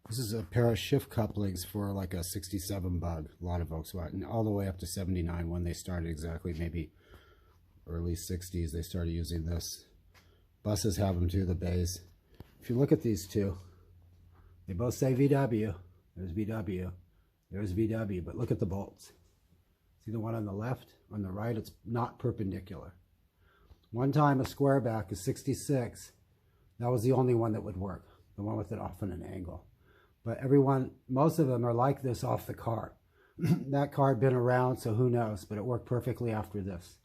This is a pair of shift couplings for like a 67 Bug, a lot of Volkswagen, all the way up to 79 when they started, exactly maybe early 60s they started using this. Buses have them too, the bays. If you look at these two, they both say VW. There's VW, there's VW, but look at the bolts. See the one on the left? On the right, it's not perpendicular. One time a square back is 66. That was the only one that would work, the one with it off at an angle. But most of them are like this off the car. That car had been around, so who knows, but it worked perfectly after this.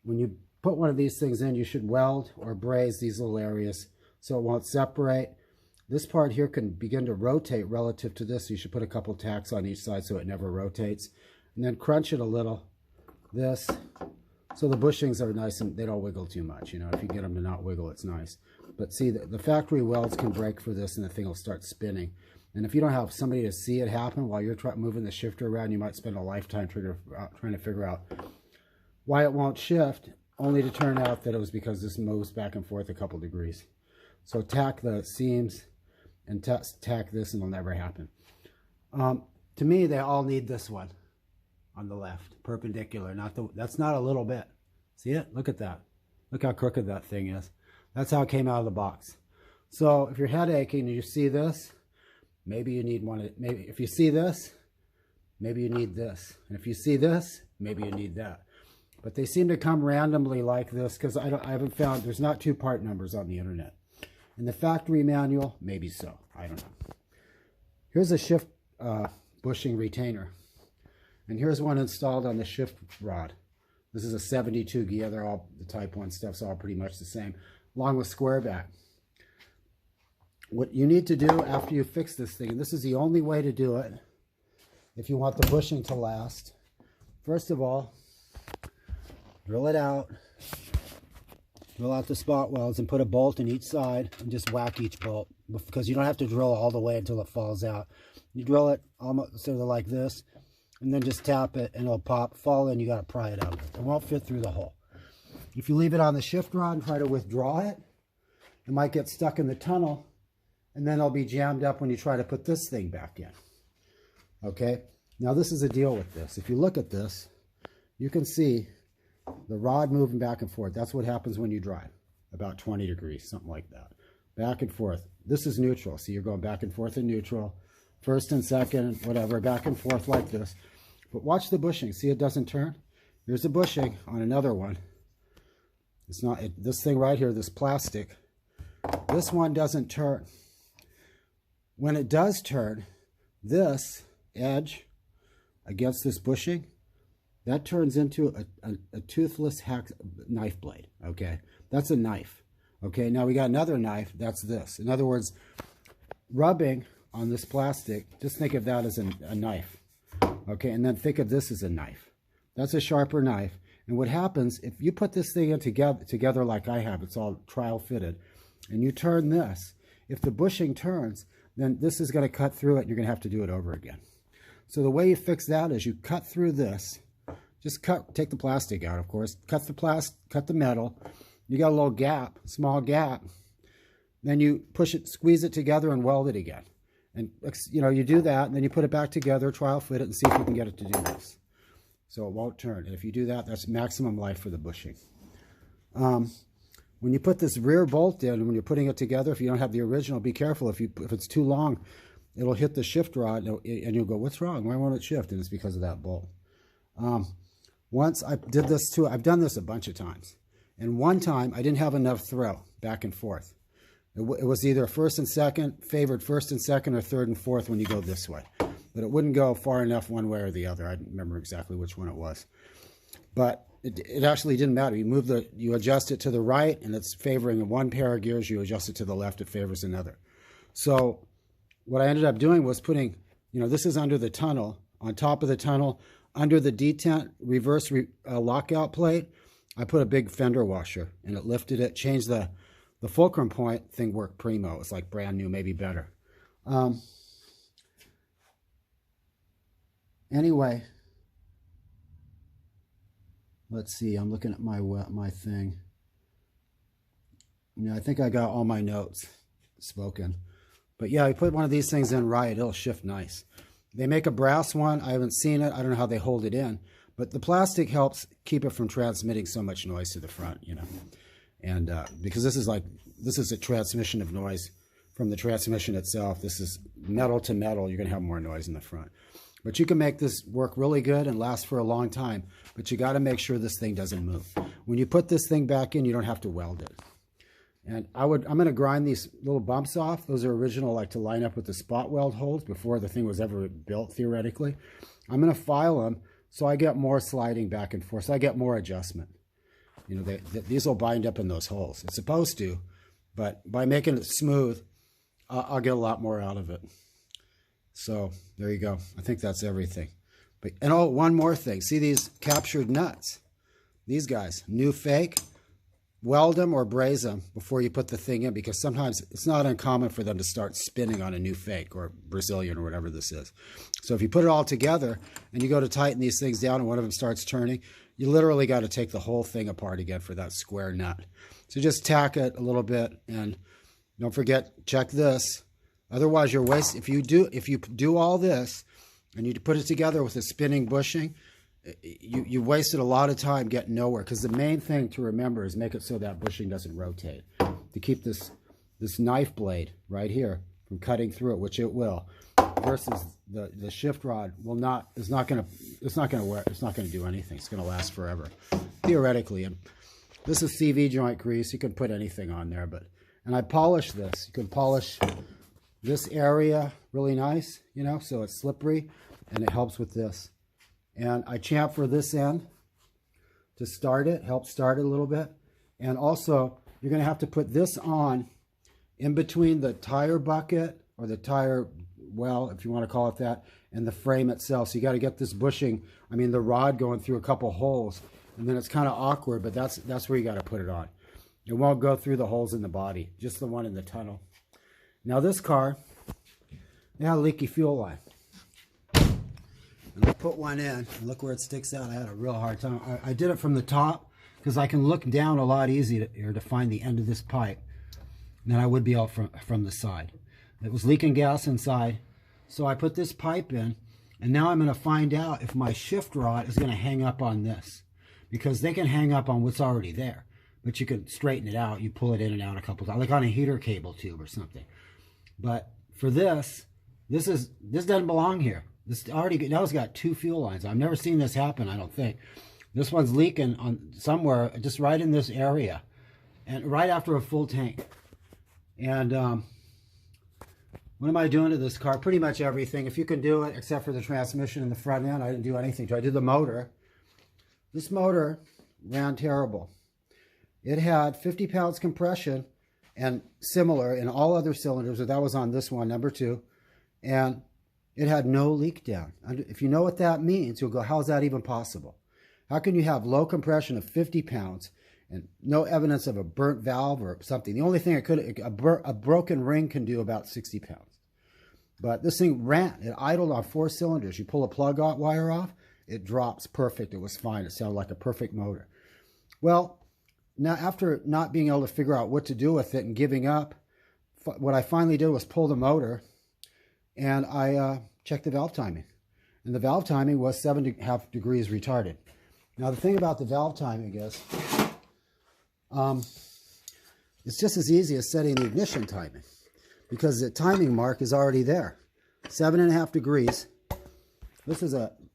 When you put one of these things in, you should weld or braze these little areas so it won't separate. This part here can begin to rotate relative to this. So you should put a couple tacks on each side so it never rotates. And then crunch it a little, this, so the bushings are nice and they don't wiggle too much. You know, if you get them to not wiggle, it's nice. But see, the factory welds can break for this and the thing will start spinning. And if you don't have somebody to see it happen while you're moving the shifter around, you might spend a lifetime trying to figure out why it won't shift, only to turn out that it was because this moves back and forth a couple degrees. So tack the seams and tack this and it'll never happen. To me, they all need this one on the left, perpendicular. That's not a little bit. See it? Look at that. Look how crooked that thing is. That's how it came out of the box. So if you're head aching and you see this, maybe you need one. Maybe if you see this, maybe you need this. And if you see this, maybe you need that. But they seem to come randomly like this because I haven't found, there's not two part numbers on the internet. In the factory manual, maybe so. I don't know. Here's a shift bushing retainer. And here's one installed on the shift rod. This is a 72 gear. They're all, the Type 1 stuff's all pretty much the same, along with square back. What you need to do after you fix this thing, and this is the only way to do it, if you want the bushing to last, first of all, drill it out, drill out the spot welds and put a bolt in each side and just whack each bolt, because you don't have to drill all the way until it falls out. You drill it almost sort of like this, and then just tap it and it'll pop, fall in, you got to pry it out. It won't fit through the hole. If you leave it on the shift rod and try to withdraw it, it might get stuck in the tunnel and then it'll be jammed up when you try to put this thing back in. Okay, now this is a deal with this. If you look at this, you can see the rod moving back and forth. That's what happens when you drive, about 20 degrees, something like that. Back and forth. This is neutral. See, you're going back and forth in neutral, first and second, whatever, back and forth like this. But watch the bushing. See, it doesn't turn. Here's a bushing on another one. It's not, this thing right here, this plastic, this one doesn't turn. When it does turn, this edge against this bushing, that turns into a toothless knife blade, okay? That's a knife, okay? Now we got another knife, that's this. In other words, rubbing on this plastic, just think of that as a knife, okay? And then think of this as a knife. That's a sharper knife. And what happens, if you put this thing in together like I have, it's all trial fitted, and you turn this, if the bushing turns, then this is going to cut through it and you're going to have to do it over again. So the way you fix that is you cut through this, just take the plastic out, of course, cut the metal, you got a little gap, small gap, then you push it, squeeze it together and weld it again. And you know, you do that and then you put it back together, trial fit it and see if you can get it to do this. So it won't turn. And if you do that, that's maximum life for the bushing. When you put this rear bolt in, when you're putting it together, if you don't have the original, be careful. If it's too long, it'll hit the shift rod, and you'll go, what's wrong? Why won't it shift? And it's because of that bolt. Once I did this too, I've done this a bunch of times. And one time, I didn't have enough throw back and forth. It was either first and second, favored first and second, or third and fourth when you go this way. But it wouldn't go far enough one way or the other. I don't remember exactly which one it was. But it actually didn't matter. You adjust it to the right, and it's favoring one pair of gears. You adjust it to the left, it favors another. So what I ended up doing was putting, you know, this is under the tunnel. On top of the tunnel, under the detent reverse lockout plate, I put a big fender washer, and it lifted it, changed the fulcrum point. Thing worked primo. It's like brand new, maybe better. Anyway, let's see. I'm looking at my thing. Yeah, I think I got all my notes spoken. But yeah, you put one of these things in right, it'll shift nice. They make a brass one. I haven't seen it. I don't know how they hold it in. But the plastic helps keep it from transmitting so much noise to the front, you know. And because this is a transmission of noise from the transmission itself. This is metal to metal. You're going to have more noise in the front. But you can make this work really good and last for a long time. But you got to make sure this thing doesn't move. When you put this thing back in, you don't have to weld it. And I'm going to grind these little bumps off. Those are original, like to line up with the spot weld holes before the thing was ever built, theoretically. I'm going to file them so I get more sliding back and forth. So I get more adjustment. You know, these will bind up in those holes. It's supposed to, but by making it smooth, I'll get a lot more out of it. So there you go. I think that's everything. But, and oh, one more thing. See these captured nuts? These guys, new fake. Weld them or braze them before you put the thing in, because sometimes it's not uncommon for them to start spinning on a new fake or Brazilian or whatever this is. So if you put it all together and you go to tighten these things down and one of them starts turning, you literally got to take the whole thing apart again for that square nut. So just tack it a little bit, and don't forget, check this. Otherwise you're wasting. If you do all this and you put it together with a spinning bushing, you wasted a lot of time getting nowhere, because the main thing to remember is make it so that bushing doesn't rotate, to keep this knife blade right here from cutting through it, which it will, versus the shift rod will not. It's not going to work. It's not going to do anything. It's going to last forever, theoretically. And this is CV joint grease. You can put anything on there, and I polish this. You can polish this area really nice, you know, so it's slippery, and it helps with this. And I chamfer this end to start it, help start it a little bit. And also, you're going to have to put this on in between the tire bucket, or the tire well, if you want to call it that, and the frame itself. So you got to get this bushing, I mean the rod going through a couple holes, and then it's kind of awkward, but that's where you got to put it on. It won't go through the holes in the body, just the one in the tunnel. Now this car, it had a leaky fuel line. And I put one in, and look where it sticks out. I had a real hard time. I did it from the top, because I can look down a lot easier to find the end of this pipe than I would be out from the side. It was leaking gas inside, so I put this pipe in, and now I'm going to find out if my shift rod is going to hang up on this, because they can hang up on what's already there, but you can straighten it out. You pull it in and out a couple times, like on a heater cable tube or something. But for this doesn't belong here. Now it's got two fuel lines. I've never seen this happen, I don't think. This one's leaking on somewhere, just right in this area, and right after a full tank. And what am I doing to this car? Pretty much everything. If you can do it, except for the transmission and the front end, I didn't do anything to it. I did the motor. This motor ran terrible. It had 50 pounds compression, and similar in all other cylinders, but that was on this one, number 2. And it had no leak down. If you know what that means, you'll go, how is that even possible? How can you have low compression of 50 pounds and no evidence of a burnt valve or something? The only thing a broken ring can do about 60 pounds. But this thing ran. It idled on 4 cylinders. You pull a plug wire off, it drops perfect. It was fine. It sounded like a perfect motor. Well, now after not being able to figure out what to do with it and giving up, what I finally did was pull the motor, and I checked the valve timing. And the valve timing was 7.5 degrees retarded. Now the thing about the valve timing is, it's just as easy as setting the ignition timing, because the timing mark is already there. 7.5 degrees.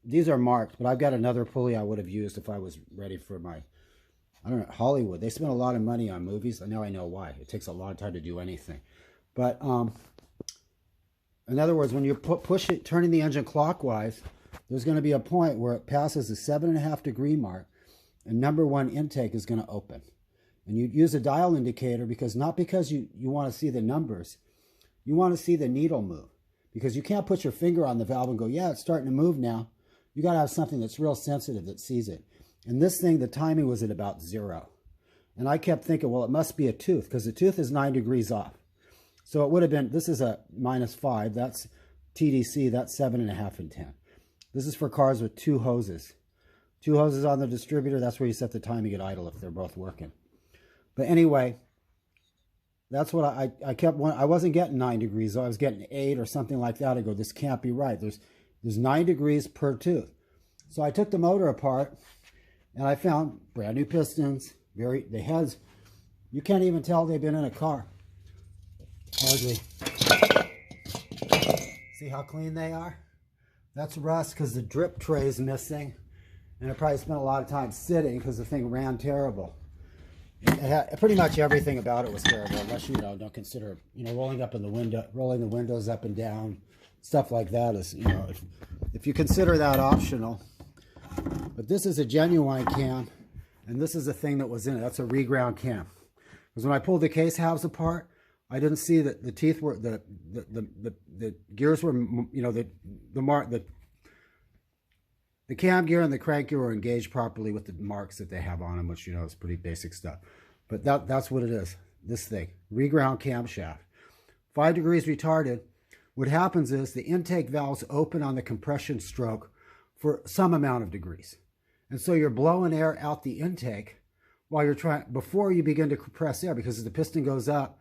These are marked, but I've got another pulley I would have used if I was ready for my, I don't know, Hollywood. They spend a lot of money on movies. Now I know why. It takes a long time to do anything. But in other words, when you push it, turning the engine clockwise, there's going to be a point where it passes the 7.5 degree mark, and number 1 intake is going to open. And you use a dial indicator, not because you want to see the numbers, you want to see the needle move. Because you can't put your finger on the valve and go, yeah, it's starting to move now. You got to have something that's real sensitive that sees it. And this thing, the timing was at about 0. And I kept thinking, well, it must be a tooth, because the tooth is 9 degrees off. So it would have been, this is a -5, that's TDC, that's 7.5 and 10. This is for cars with 2 hoses. 2 hoses on the distributor, that's where you set the timing at idle if they're both working. But anyway, That's what I kept. I wasn't getting 9 degrees, though. I was getting 8 or something like that. I go, this can't be right. There's 9 degrees per tooth. So I took the motor apart, and I found brand new pistons. The heads, you can't even tell they've been in a car. Hardly. See how clean they are? That's rust because the drip tray is missing, and I probably spent a lot of time sitting because the thing ran terrible. Pretty much everything about it was terrible, unless don't consider rolling the windows up and down, stuff like that is if you consider that optional. But this is a genuine cam, and this is the thing that was in it. That's a reground cam. Because when I pulled the case halves apart, I didn't see that the teeth were the gears were the cam gear and the crank gear were engaged properly with the marks that they have on them, which is pretty basic stuff. But that's what it is. This thing, reground camshaft, 5 degrees retarded. What happens is the intake valves open on the compression stroke for some amount of degrees, and so you're blowing air out the intake while you're before you begin to compress air, because as the piston goes up,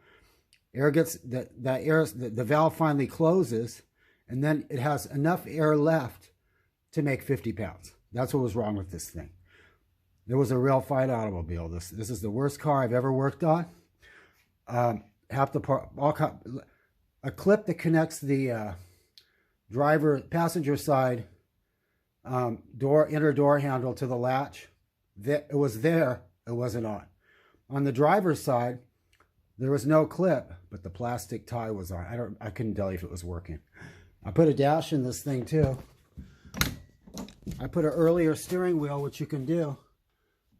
air gets the valve finally closes, and then it has enough air left to make 50 pounds. That's what was wrong with this thing. It was a real fight automobile. This is the worst car I've ever worked on. A clip that connects the passenger side inner door handle to the latch, it was there, it wasn't on. On the driver's side, there was no clip, but the plastic tie was on. I couldn't tell you if it was working. I put a dash in this thing too. I put an earlier steering wheel, which you can do,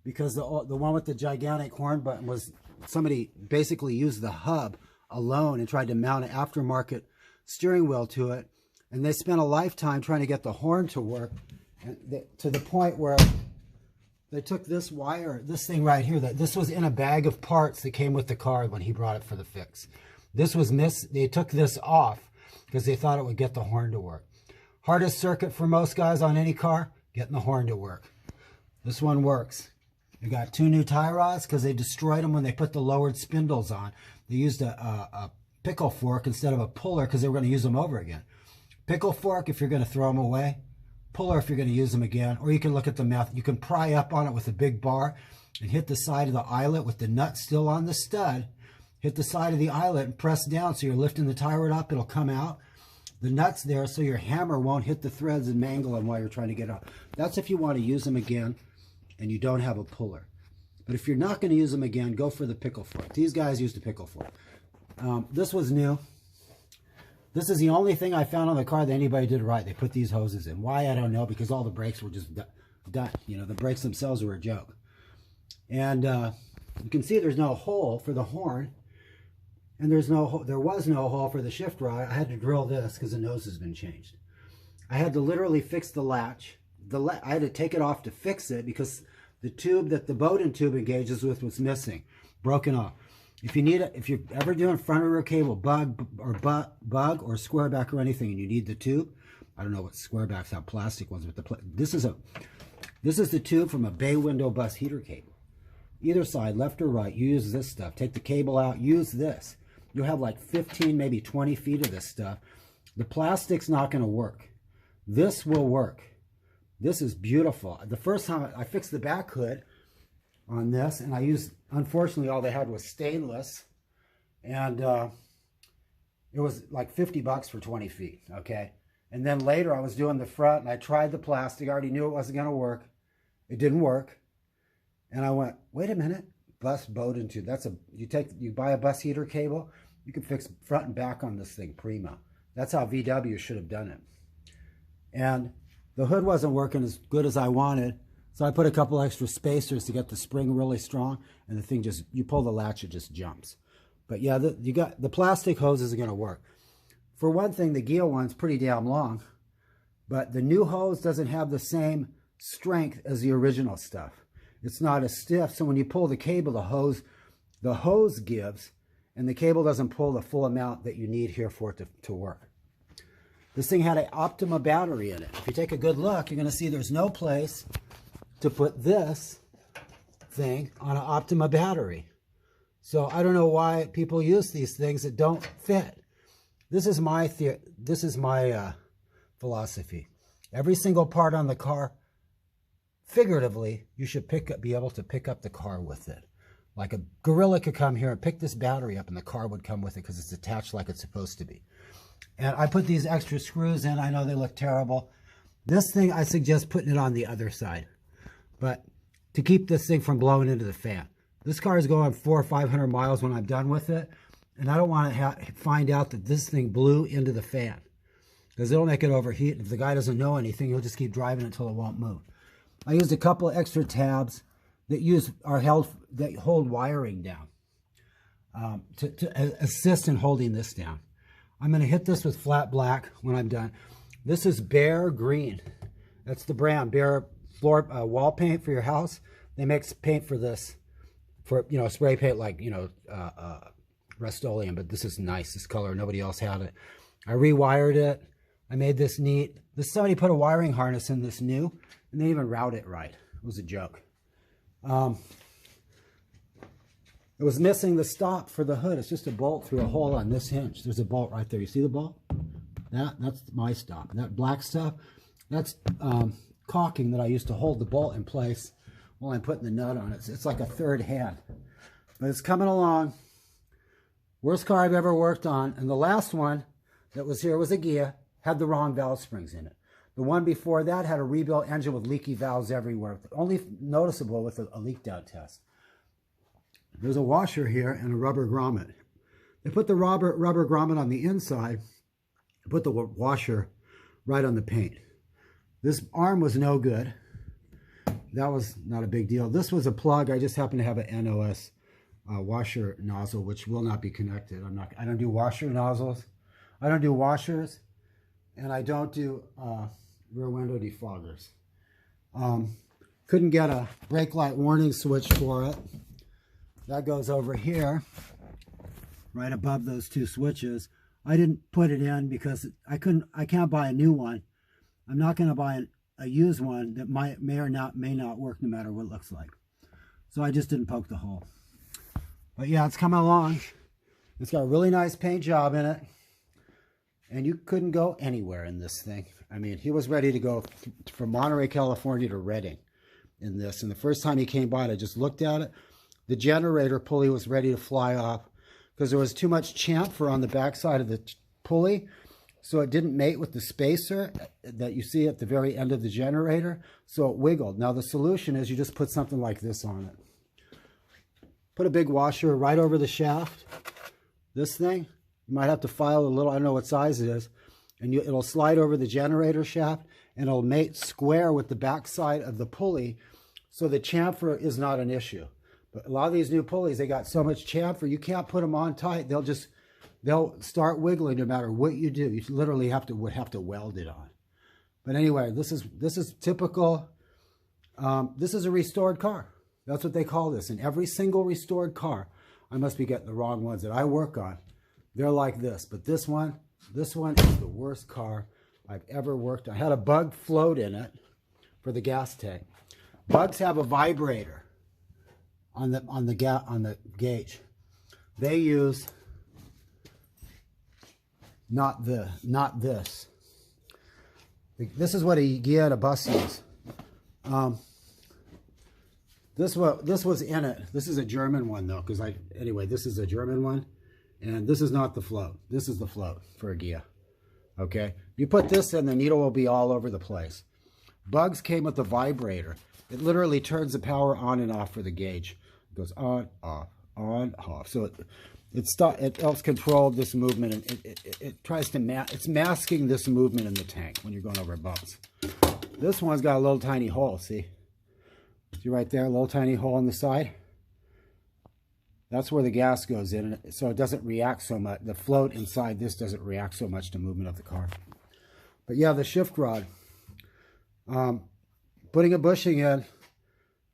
because the one with the gigantic horn button was, somebody basically used the hub alone and tried to mount an aftermarket steering wheel to it, and they spent a lifetime trying to get the horn to work, to the point where they took this wire, this thing right here, this was in a bag of parts that came with the car when he brought it for the fix. They took this off because they thought it would get the horn to work. Hardest circuit for most guys on any car, getting the horn to work. This one works. They got 2 new tie rods because they destroyed them when they put the lowered spindles on. They used a pickle fork instead of a puller because they were going to use them over again. Pickle fork if you're going to throw them away. Puller if you're going to use them again. Or you can look at the method. You can pry up on it with a big bar and hit the side of the eyelet with the nut still on the stud. Hit the side of the eyelet and press down so you're lifting the tie rod up. It'll come out. The nut's there so your hammer won't hit the threads and mangle them while you're trying to get out. That's if you want to use them again and you don't have a puller. But if you're not going to use them again, go for the pickle fork. These guys used a pickle fork. This was new. This is the only thing I found on the car that anybody did right. They put these hoses in. Why, I don't know, because all the brakes were just done. The brakes themselves were a joke. And you can see there's no hole for the horn. And there was no hole for the shift rod. I had to drill this because the nose has been changed. I had to literally fix the latch. I had to take it off to fix it because the tube that the Bowden tube engages with was missing, broken off. If you're ever doing front rear cable bug or square back or anything, and you need the tube, I don't know what square backs have plastic ones, but this is the tube from a bay window bus heater cable. Either side, left or right, you use this stuff. Take the cable out, use this. You'll have like 15, maybe 20 feet of this stuff. The plastic's not going to work. This will work. This is beautiful. The first time I fixed the back hood on this, and I used, unfortunately, all they had was stainless, and it was like 50 bucks for 20 feet, okay? And then later I was doing the front, and I tried the plastic. I already knew it wasn't going to work. It didn't work. And I went, wait a minute, bus Bowden tube. You buy a bus heater cable, you can fix front and back on this thing primo. That's how VW should have done it. And the hood wasn't working as good as I wanted, so I put a couple extra spacers to get the spring really strong, and the thing you pull the latch, it just jumps. But yeah, the plastic hoses are going to work. For one thing, the Geo one's pretty damn long, but the new hose doesn't have the same strength as the original stuff. It's not as stiff, so when you pull the cable, the hose gives, and the cable doesn't pull the full amount that you need here for it to work. This thing had an Optima battery in it. If you take a good look, you're going to see there's no place to put this thing on an Optima battery. So I don't know why people use these things that don't fit. This is my philosophy. Every single part on the car, figuratively, you should be able to pick up the car with it. Like a gorilla could come here and pick this battery up and the car would come with it because it's attached like it's supposed to be. And I put these extra screws in. I know they look terrible. This thing, I suggest putting it on the other side. But to keep this thing from blowing into the fan. This car is going 400 or 500 miles when I'm done with it. And I don't want to find out that this thing blew into the fan. Because it'll make it overheat. And if the guy doesn't know anything, he'll just keep driving until it won't move. I used a couple of extra tabs that hold wiring down to assist in holding this down. I'm going to hit this with flat black when I'm done. This is Bear Green. That's the brand. Bear floor wall paint for your house. They make paint for this, for spray paint like Rust-Oleum, but this is nice. This color, nobody else had it. I rewired it. I made this neat. Somebody put a wiring harness in this new, and they even routed it right. It was a joke. It was missing the stop for the hood. It's just a bolt through a hole on this hinge. There's a bolt right there. You see the bolt? That's my stop. That black stuff, that's caulking that I used to hold the bolt in place while I'm putting the nut on it. It's like a third hand. But it's coming along. Worst car I've ever worked on. And the last one that was here was a Ghia. Had the wrong valve springs in it. The one before that had a rebuilt engine with leaky valves everywhere. Only noticeable with a leaked out test. There's a washer here and a rubber grommet. They put the rubber grommet on the inside, put the washer right on the paint. This arm was no good. That was not a big deal. This was a plug. I just happen to have an NOS washer nozzle, which will not be connected. I don't do washer nozzles. I don't do washers, and I don't do rear window defoggers. Couldn't get a brake light warning switch for it. That goes over here, right above those two switches. I didn't put it in because I can't buy a new one. I'm not going to buy a used one that may or may not work no matter what it looks like. So I just didn't poke the hole. But yeah, it's coming along. It's got a really nice paint job in it. And you couldn't go anywhere in this thing. I mean, he was ready to go from Monterey, California to Redding in this. And the first time he came by, I just looked at it. The generator pulley was ready to fly off because there was too much chamfer on the backside of the pulley. So it didn't mate with the spacer that you see at the very end of the generator. So it wiggled. Now the solution is you just put something like this on it. Put a big washer right over the shaft. This thing, you might have to file a little, I don't know what size it is. And it'll slide over the generator shaft and it'll mate square with the backside of the pulley. So the chamfer is not an issue. But a lot of these new pulleys, they got so much chamfer, you can't put them on tight. They'll start wiggling no matter what you do. You literally would have to weld it on. But anyway, this is typical. This is a restored car. That's what they call this. And every single restored car, I must be getting the wrong ones that I work on. They're like this. But this one is the worst car I've ever worked on. I had a Bug float in it for the gas tank. Bugs have a vibrator on the gauge. They use not this. This is what a Ghia and a bus use. This was in it. This is a German one though, anyway, this is a German one, and this is not the float. This is the float for a Ghia. Okay, you put this in, the needle will be all over the place. Bugs came with a vibrator. It literally turns the power on and off for the gauge. It goes on, off, on, off. So it helps control this movement, and it tries to it's masking this movement in the tank when you're going over bumps. This one's got a little tiny hole. See right there, a little tiny hole on the side. That's where the gas goes in, so it doesn't react so much. The float inside this doesn't react so much to movement of the car. But yeah, the shift rod. Putting a bushing in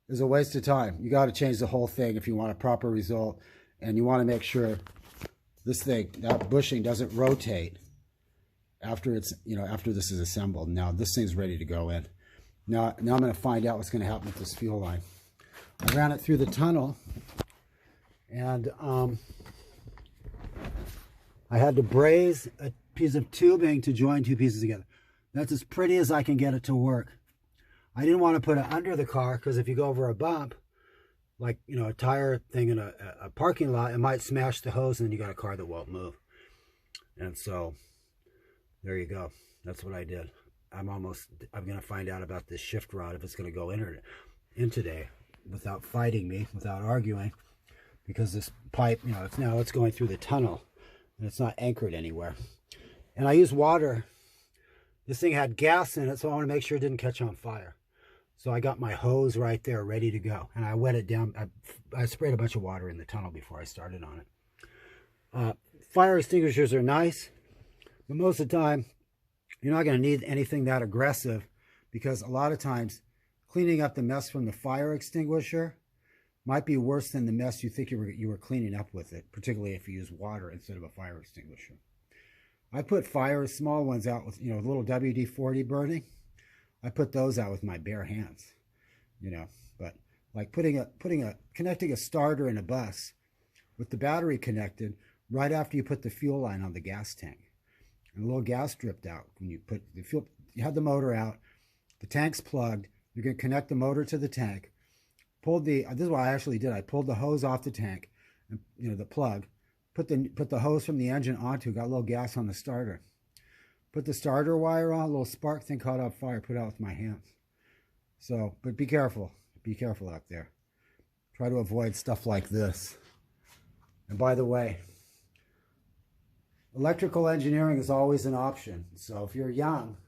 is a waste of time. You got to change the whole thing if you want a proper result, and you want to make sure that bushing doesn't rotate after after this is assembled. Now this thing's ready to go in. Now I'm going to find out what's going to happen with this fuel line. I ran it through the tunnel, And I had to braze a piece of tubing to join two pieces together. That's as pretty as I can get it to work. I didn't want to put it under the car because if you go over a bump, like, you know, a tire thing in a parking lot, it might smash the hose and then you got a car that won't move. And so there you go. That's what I did. I'm going to find out about this shift rod, if it's going to go in today without fighting me, without arguing, because this pipe, you know, it's going through the tunnel and it's not anchored anywhere. And I used water. This thing had gas in it, so I want to make sure it didn't catch on fire. So I got my hose right there ready to go, and I wet it down. I sprayed a bunch of water in the tunnel before I started on it. Fire extinguishers are nice, but most of the time you're not going to need anything that aggressive, because a lot of times cleaning up the mess from the fire extinguisher might be worse than the mess you think you were cleaning up with it, particularly if you use water instead of a fire extinguisher. I put fires, small ones, out with, you know, little WD-40 burning. I put those out with my bare hands, you know. But like connecting a starter in a bus with the battery connected right after you put the fuel line on the gas tank, and a little gas dripped out when you put the fuel. You had the motor out, the tank's plugged. You're going to connect the motor to the tank. This is what I actually did. I pulled the hose off the tank, and, you know, the plug. Put the hose from the engine onto, got a little gas on the starter. Put the starter wire on, a little spark thing caught on fire, put it out with my hands. So, but be careful. Be careful out there. Try to avoid stuff like this. And by the way, electrical engineering is always an option. So if you're young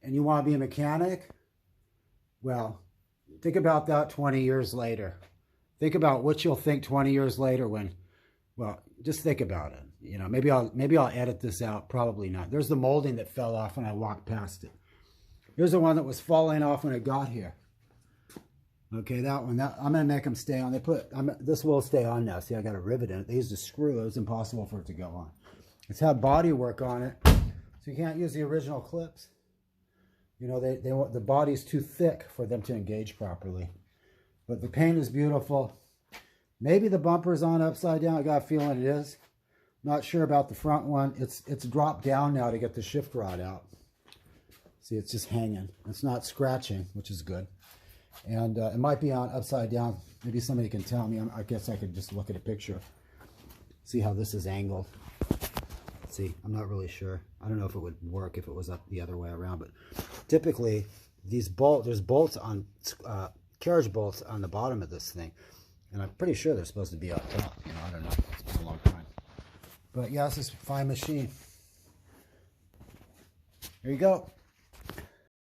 and you want to be a mechanic, well, think about that 20 years later. Think about what you'll think 20 years later when, well, just think about it. You know, maybe I'll edit this out. Probably not. There's the molding that fell off when I walked past it. Here's the one that was falling off when it got here. Okay, that one. I'm going to make them stay on. This will stay on now. See, I got a rivet in it. They used a screw. It was impossible for it to go on. It's had body work on it, so you can't use the original clips. You know, the body's too thick for them to engage properly. But the paint is beautiful. Maybe the bumper's on upside down. I got a feeling it is. Not sure about the front one. It's dropped down now to get the shift rod out. See, it's just hanging. It's not scratching, which is good. And it might be on upside down. Maybe somebody can tell me. I guess I could just look at a picture. See how this is angled. See, I'm not really sure. I don't know if it would work if it was up the other way around. But typically, there's bolts on, carriage bolts on the bottom of this thing. And I'm pretty sure they're supposed to be up top. You know, I don't know. It's been a long time. But yeah, this is a fine machine. Here you go.